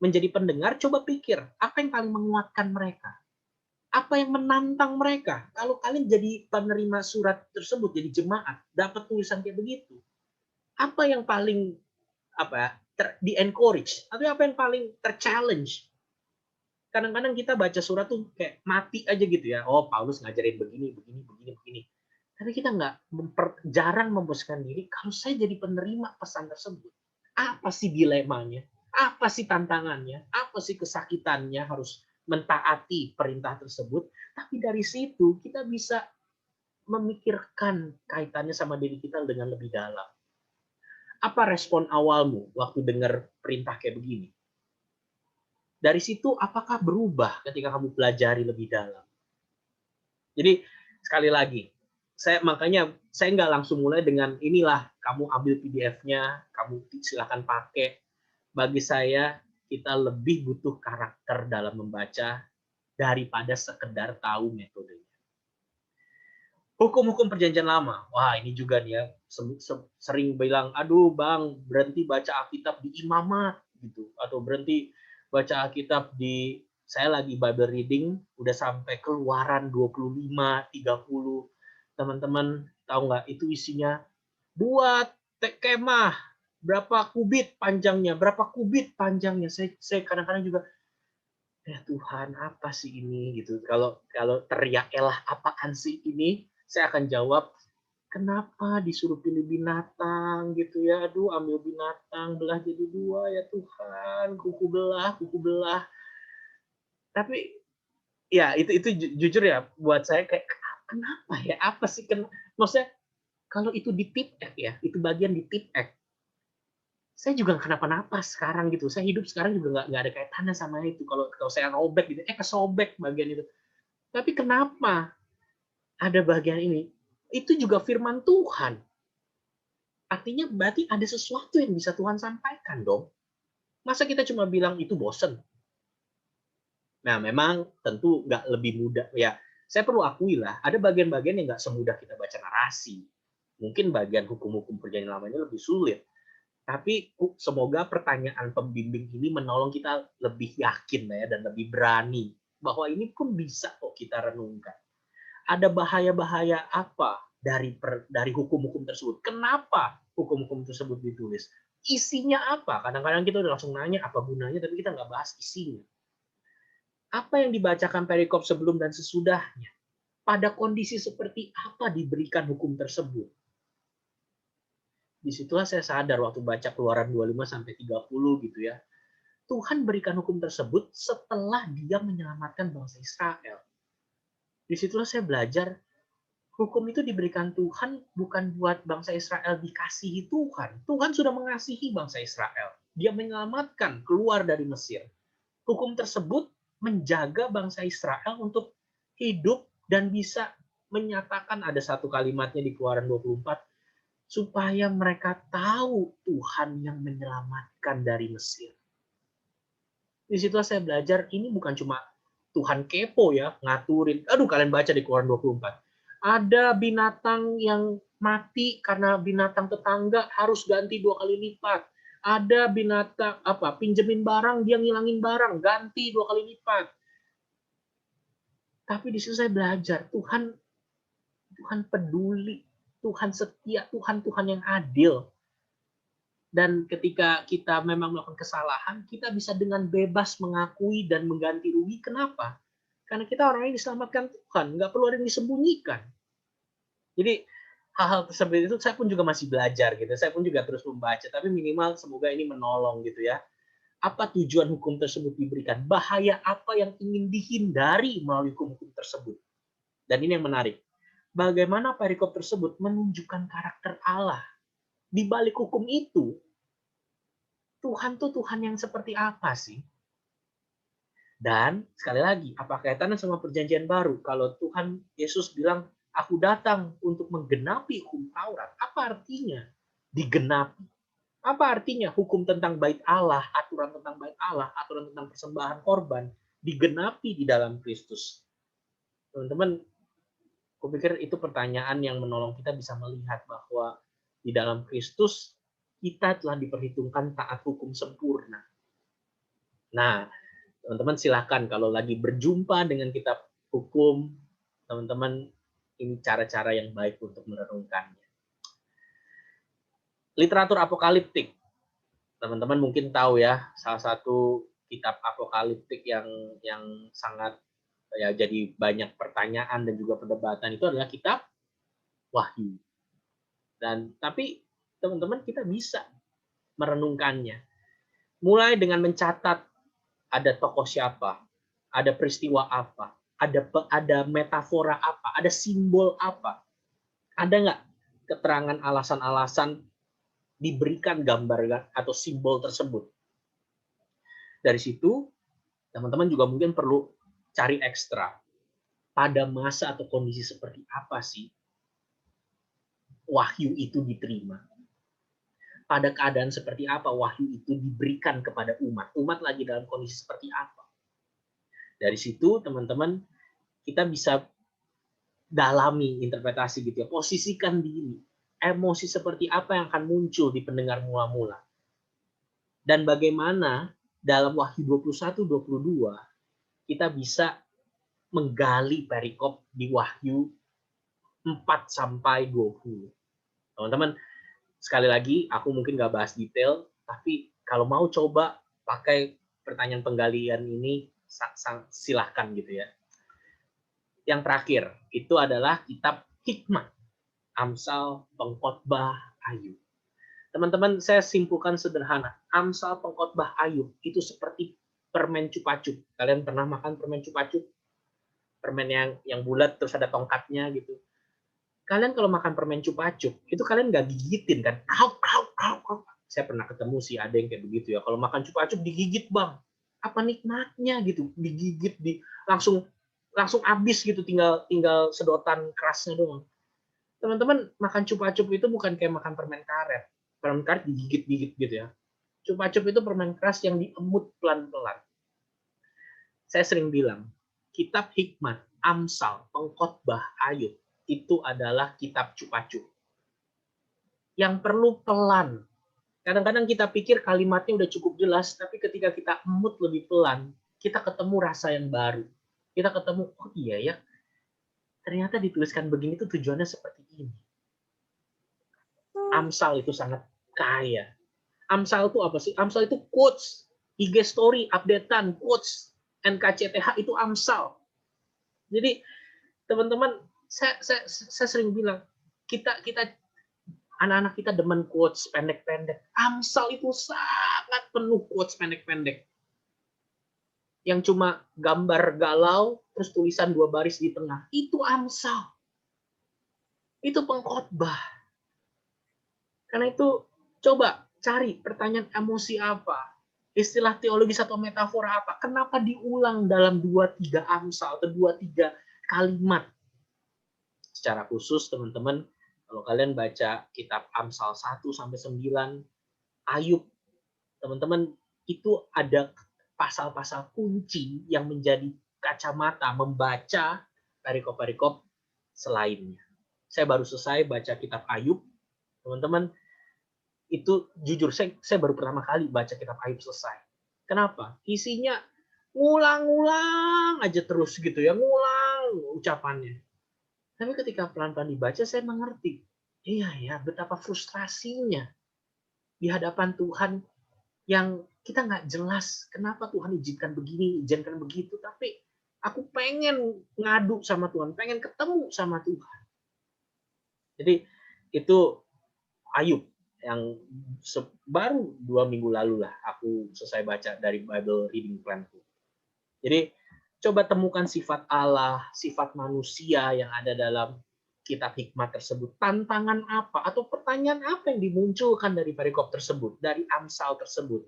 [SPEAKER 1] Menjadi pendengar, coba pikir, apa yang paling menguatkan mereka? Apa yang menantang mereka? Kalau kalian jadi penerima surat tersebut, jadi jemaat, dapat tulisan kayak begitu, apa yang paling di-encourage? Atau apa yang paling ter-challenge? Kadang-kadang kita baca surat tuh kayak mati aja gitu ya. Oh, Paulus ngajarin begini. Tapi kita nggak jarang memposisikan diri, kalau saya jadi penerima pesan tersebut, apa sih dilemanya? Apa sih tantangannya? Apa sih kesakitannya harus mentaati perintah tersebut? Tapi dari situ kita bisa memikirkan kaitannya sama diri kita dengan lebih dalam. Apa respon awalmu waktu dengar perintah kayak begini? Dari situ apakah berubah ketika kamu pelajari lebih dalam? Jadi sekali lagi, makanya saya nggak langsung mulai dengan inilah kamu ambil PDF-nya, kamu silakan pakai. Bagi saya kita lebih butuh karakter dalam membaca daripada sekedar tahu metodenya. Hukum-hukum perjanjian lama, wah ini juga nih ya, sering bilang, aduh bang berhenti baca Alkitab di imamat gitu, atau berhenti baca Alkitab di, saya lagi Bible reading udah sampai Keluaran 25, 30. Teman-teman tahu nggak itu isinya buat kemah berapa kubit panjangnya. Saya kadang-kadang juga, ya Tuhan apa sih ini gitu. Kalau kalau teriak elah apaan sih ini, saya akan jawab, kenapa disuruh pilih binatang gitu ya. Aduh ambil binatang belah jadi dua ya Tuhan, kuku belah. Tapi ya itu jujur ya buat saya kayak kenapa ya? Apa sih maksudnya kalau itu di tip X ya, itu bagian di tip X. Saya juga kenapa-napa sekarang gitu. Saya hidup sekarang juga nggak ada kaitannya sama itu. Kalau saya robek gitu, kesobek bagian itu. Tapi kenapa ada bagian ini? Itu juga firman Tuhan. Artinya berarti ada sesuatu yang bisa Tuhan sampaikan dong. Masa kita cuma bilang itu bosen? Nah, memang tentu nggak lebih mudah. Ya, saya perlu akui lah, ada bagian-bagian yang nggak semudah kita baca narasi. Mungkin bagian hukum-hukum perjanjian lamanya lebih sulit. Tapi semoga pertanyaan pembimbing ini menolong kita lebih yakin ya, dan lebih berani bahwa ini pun bisa kok kita renungkan. Ada bahaya-bahaya apa dari hukum-hukum tersebut? Kenapa hukum-hukum tersebut ditulis? Isinya apa? Kadang-kadang kita udah langsung nanya apa gunanya, tapi kita nggak bahas isinya. Apa yang dibacakan perikop sebelum dan sesudahnya? Pada kondisi seperti apa diberikan hukum tersebut? Disitulah saya sadar waktu baca Keluaran 25 sampai 30 gitu ya. Tuhan berikan hukum tersebut setelah dia menyelamatkan bangsa Israel. Disitulah saya belajar, hukum itu diberikan Tuhan bukan buat bangsa Israel dikasihi Tuhan. Tuhan sudah mengasihi bangsa Israel. Dia menyelamatkan keluar dari Mesir. Hukum tersebut menjaga bangsa Israel untuk hidup dan bisa menyatakan, ada satu kalimatnya di Keluaran 24, supaya mereka tahu Tuhan yang menyelamatkan dari Mesir. Di situ saya belajar ini bukan cuma Tuhan kepo ya, ngaturin. Aduh, kalian baca di Keluaran 24. Ada binatang yang mati karena binatang tetangga harus ganti 2 kali lipat. Ada binatang pinjemin barang, dia ngilangin barang, ganti 2 kali lipat. Tapi di situ saya belajar, Tuhan peduli, Tuhan setia, Tuhan yang adil. Dan ketika kita memang melakukan kesalahan, kita bisa dengan bebas mengakui dan mengganti rugi. Kenapa? Karena kita orang yang diselamatkan Tuhan, nggak perlu ada yang disembunyikan. Jadi hal-hal tersebut itu saya pun juga masih belajar gitu. Saya pun juga terus membaca, tapi minimal semoga ini menolong gitu ya. Apa tujuan hukum tersebut diberikan? Bahaya apa yang ingin dihindari melalui hukum-hukum tersebut? Dan ini yang menarik. Bagaimana perikop tersebut menunjukkan karakter Allah. Di balik hukum itu, Tuhan tuh Tuhan yang seperti apa sih? Dan sekali lagi, apa kaitannya sama perjanjian baru? Kalau Tuhan Yesus bilang, aku datang untuk menggenapi hukum Taurat. Apa artinya digenapi? Apa artinya hukum tentang bait Allah, aturan tentang bait Allah, aturan tentang persembahan korban, digenapi di dalam Kristus? Teman-teman, aku pikir itu pertanyaan yang menolong kita bisa melihat bahwa di dalam Kristus, kita telah diperhitungkan taat hukum sempurna. Nah, teman-teman silahkan kalau lagi berjumpa dengan kitab hukum, teman-teman ini cara-cara yang baik untuk merenungkannya. Literatur apokaliptik, teman-teman mungkin tahu ya, salah satu kitab apokaliptik yang sangat ya jadi banyak pertanyaan dan juga perdebatan itu adalah kitab Wahyu. Dan tapi teman-teman kita bisa merenungkannya. Mulai dengan mencatat ada tokoh siapa, ada peristiwa apa, ada metafora apa, ada simbol apa. Ada nggak keterangan alasan-alasan diberikan gambar atau simbol tersebut. Dari situ, teman-teman juga mungkin perlu cari ekstra. Pada masa atau kondisi seperti apa sih wahyu itu diterima? Pada keadaan seperti apa wahyu itu diberikan kepada umat? Umat lagi dalam kondisi seperti apa? Dari situ, teman-teman, kita bisa dalami interpretasi gitu ya. Posisikan diri. Emosi seperti apa yang akan muncul di pendengar mula-mula. Dan bagaimana dalam Wahyu 21-22 kita bisa menggali perikop di Wahyu 4-20. Teman-teman, sekali lagi aku mungkin nggak bahas detail, tapi kalau mau coba pakai pertanyaan penggalian ini silahkan gitu ya. Yang terakhir itu adalah kitab Hikmat, Amsal, Pengkhotbah, Ayub. Teman-teman, saya simpulkan sederhana. Amsal, Pengkhotbah, Ayub itu seperti permen cupacup. Kalian pernah makan permen cupacup? Permen yang bulat terus ada tongkatnya gitu. Kalian kalau makan permen cupacup, itu kalian nggak gigitin kan? Au, au, au, au. Saya pernah ketemu sih ada yang kayak begitu ya. Kalau makan cupacup digigit, Bang. Apa nikmatnya gitu? Digigit, langsung habis gitu, tinggal sedotan kerasnya doang. Teman-teman, makan cupacup itu bukan kayak makan permen karet. Permen karet digigit-gigit gitu ya. Cupacup itu permen keras yang diemut pelan-pelan. Saya sering bilang, kitab Hikmat, Amsal, Pengkhotbah, Ayub itu adalah kitab cupacup. Yang perlu pelan. Kadang-kadang kita pikir kalimatnya udah cukup jelas, tapi ketika kita emut lebih pelan, kita ketemu rasa yang baru. Kita ketemu, oh iya ya, ternyata dituliskan begini tuh tujuannya seperti ini. Amsal itu sangat kaya. Amsal itu apa sih? Amsal itu quotes, IG story, updatean, quotes, NKCTH itu Amsal. Jadi teman-teman, saya sering bilang, kita anak-anak kita demen quotes pendek-pendek. Amsal itu sangat penuh quotes pendek-pendek. Yang cuma gambar galau, terus tulisan 2 baris di tengah. Itu Amsal. Itu pengkhotbah. Karena itu, coba cari pertanyaan emosi apa. Istilah teologis atau metafora apa. Kenapa diulang dalam 2-3 Amsal atau 2-3 kalimat. Secara khusus, teman-teman, kalau kalian baca kitab Amsal 1-9, Ayub, teman-teman, itu ada pasal-pasal kunci yang menjadi kacamata membaca perikop-perikop selainnya. Saya baru selesai baca kitab Ayub, teman-teman, itu jujur saya baru pertama kali baca kitab Ayub selesai. Kenapa? Isinya ngulang-ngulang aja terus gitu ya, ngulang ucapannya. Tapi ketika pelan-pelan dibaca, saya mengerti. Iya ya, betapa frustrasinya di hadapan Tuhan yang kita nggak jelas kenapa Tuhan izinkan begini, izinkan begitu. Tapi aku pengen ngadu sama Tuhan, pengen ketemu sama Tuhan. Jadi itu Ayub yang baru 2 minggu lalu lah aku selesai baca dari Bible Reading Plan-ku. Jadi coba temukan sifat Allah, sifat manusia yang ada dalam kitab Hikmat tersebut. Tantangan apa atau pertanyaan apa yang dimunculkan dari perikop tersebut, dari Amsal tersebut.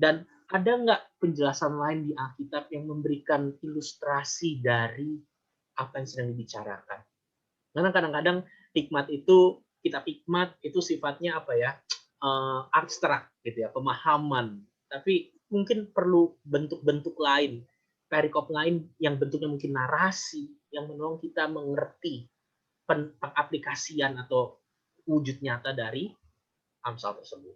[SPEAKER 1] Dan ada nggak penjelasan lain di Alkitab yang memberikan ilustrasi dari apa yang sedang dibicarakan? Karena kadang-kadang hikmat itu, kitab Hikmat itu sifatnya apa ya? Abstrak gitu ya, pemahaman. Tapi mungkin perlu bentuk-bentuk lain, perikop lain yang bentuknya mungkin narasi, yang menolong kita mengerti pengaplikasian atau wujud nyata dari Amsal tersebut.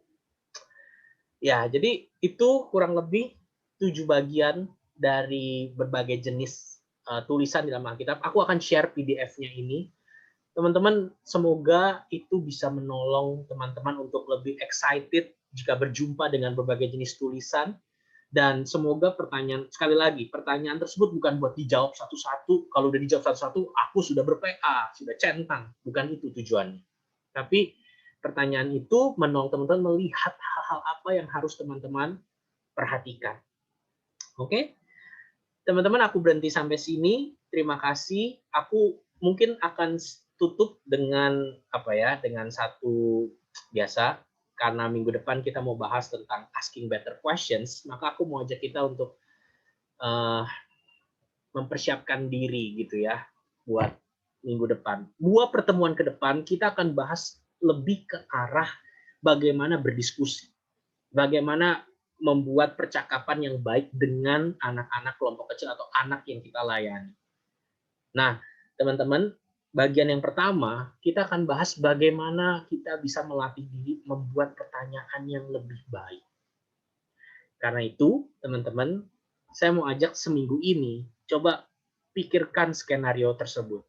[SPEAKER 1] Ya, jadi itu kurang lebih 7 bagian dari berbagai jenis tulisan di dalam Alkitab. Aku akan share PDF-nya ini. Teman-teman, semoga itu bisa menolong teman-teman untuk lebih excited jika berjumpa dengan berbagai jenis tulisan Dan semoga pertanyaan, sekali lagi, pertanyaan tersebut bukan buat dijawab satu-satu. Kalau udah dijawab satu-satu, aku sudah ber-PA, sudah centang. Bukan itu tujuannya. Tapi pertanyaan itu menolong teman-teman melihat hal-hal apa yang harus teman-teman perhatikan. Oke? Teman-teman, aku berhenti sampai sini. Terima kasih. Aku mungkin akan tutup dengan dengan satu biasa, karena minggu depan kita mau bahas tentang asking better questions, maka aku mau ajak kita untuk mempersiapkan diri gitu ya buat minggu depan. 2 pertemuan ke depan kita akan bahas lebih ke arah bagaimana berdiskusi, bagaimana membuat percakapan yang baik dengan anak-anak kelompok kecil atau anak yang kita layani. Nah, teman-teman, bagian yang pertama, kita akan bahas bagaimana kita bisa melatih diri membuat pertanyaan yang lebih baik. Karena itu, teman-teman, saya mau ajak seminggu ini, coba pikirkan skenario tersebut.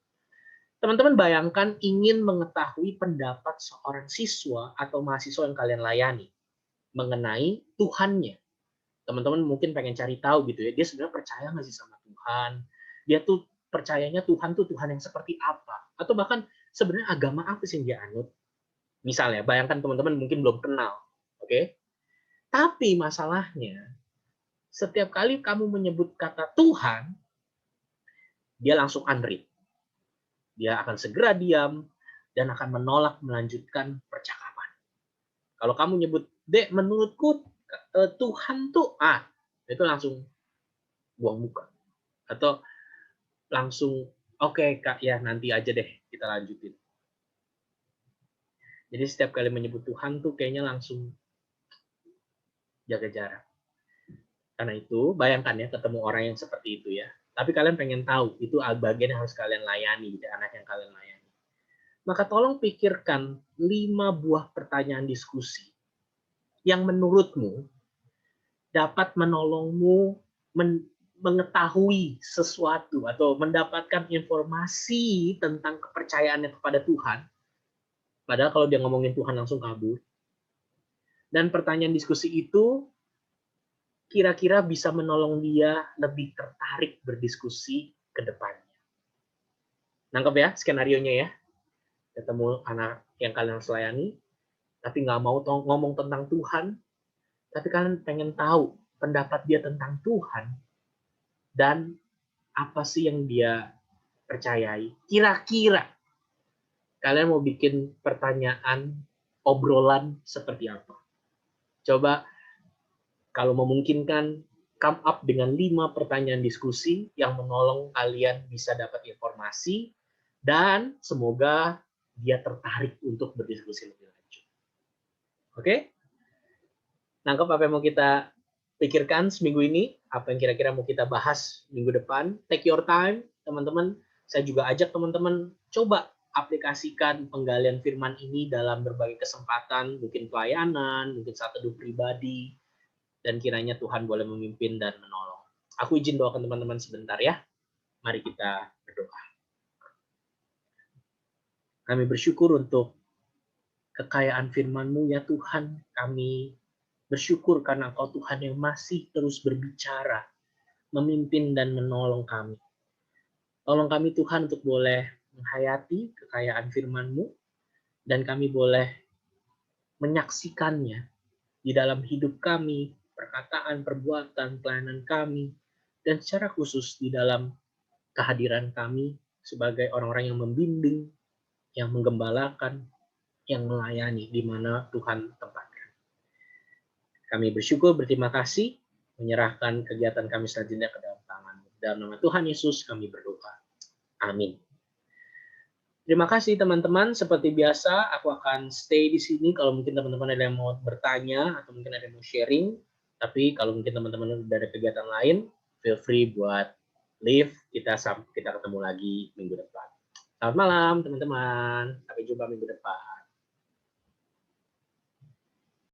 [SPEAKER 1] Teman-teman bayangkan ingin mengetahui pendapat seorang siswa atau mahasiswa yang kalian layani mengenai Tuhannya. Teman-teman mungkin pengen cari tahu gitu ya, dia sebenarnya percaya nggak sih sama Tuhan? Dia tuh percayanya Tuhan tuh Tuhan yang seperti apa? Atau bahkan sebenarnya agama apa sih yang dia anut? Misalnya, bayangkan teman-teman mungkin belum kenal, oke? Tapi masalahnya, setiap kali kamu menyebut kata Tuhan, dia langsung unread. Dia akan segera diam dan akan menolak melanjutkan percakapan. Kalau kamu nyebut, Dek, menurutku Tuhan tuh, itu langsung buang muka. Atau langsung, oke Kak, ya nanti aja deh kita lanjutin. Jadi setiap kali menyebut Tuhan tuh kayaknya langsung jaga jarak. Karena itu, bayangkan ya ketemu orang yang seperti itu ya. Tapi kalian pengen tahu, itu bagian yang harus kalian layani, anak yang kalian layani. Maka tolong pikirkan 5 buah pertanyaan diskusi yang menurutmu dapat menolongmu mengetahui sesuatu atau mendapatkan informasi tentang kepercayaannya kepada Tuhan. Padahal kalau dia ngomongin Tuhan langsung kabur. Dan pertanyaan diskusi itu kira-kira bisa menolong dia lebih tertarik berdiskusi ke depannya. Nangkep ya skenario-nya ya? Ketemu anak yang kalian harus layani, tapi nggak mau ngomong tentang Tuhan, tapi kalian pengen tahu pendapat dia tentang Tuhan, dan apa sih yang dia percayai. Kira-kira kalian mau bikin pertanyaan, obrolan seperti apa? Coba kalau memungkinkan, come up dengan 5 pertanyaan diskusi yang menolong kalian bisa dapat informasi, dan semoga dia tertarik untuk berdiskusi lebih lanjut. Oke? Nangkep apa yang mau kita pikirkan seminggu ini? Apa yang kira-kira mau kita bahas minggu depan? Take your time, teman-teman. Saya juga ajak teman-teman coba aplikasikan penggalian firman ini dalam berbagai kesempatan, mungkin pelayanan, mungkin saat teduh pribadi, dan kiranya Tuhan boleh memimpin dan menolong. Aku izin doakan teman-teman sebentar ya. Mari kita berdoa. Kami bersyukur untuk kekayaan firman-Mu ya Tuhan. Kami bersyukur karena Engkau Tuhan yang masih terus berbicara, memimpin dan menolong kami. Tolong kami Tuhan untuk boleh menghayati kekayaan firman-Mu, dan kami boleh menyaksikannya di dalam hidup kami, perkataan, perbuatan, pelayanan kami, dan secara khusus di dalam kehadiran kami sebagai orang-orang yang membimbing, yang menggembalakan, yang melayani di mana Tuhan tempatkan. Kami bersyukur, berterima kasih, menyerahkan kegiatan kami selanjutnya ke dalam tangan-Mu. Dalam nama Tuhan Yesus kami berdoa. Amin. Terima kasih teman-teman. Seperti biasa, aku akan stay di sini. Kalau mungkin teman-teman ada yang mau bertanya atau mungkin ada yang mau sharing. Tapi kalau mungkin teman-teman udah ada kegiatan lain, feel free buat leave. Kita ketemu lagi minggu depan. Selamat malam teman-teman. Sampai jumpa minggu depan.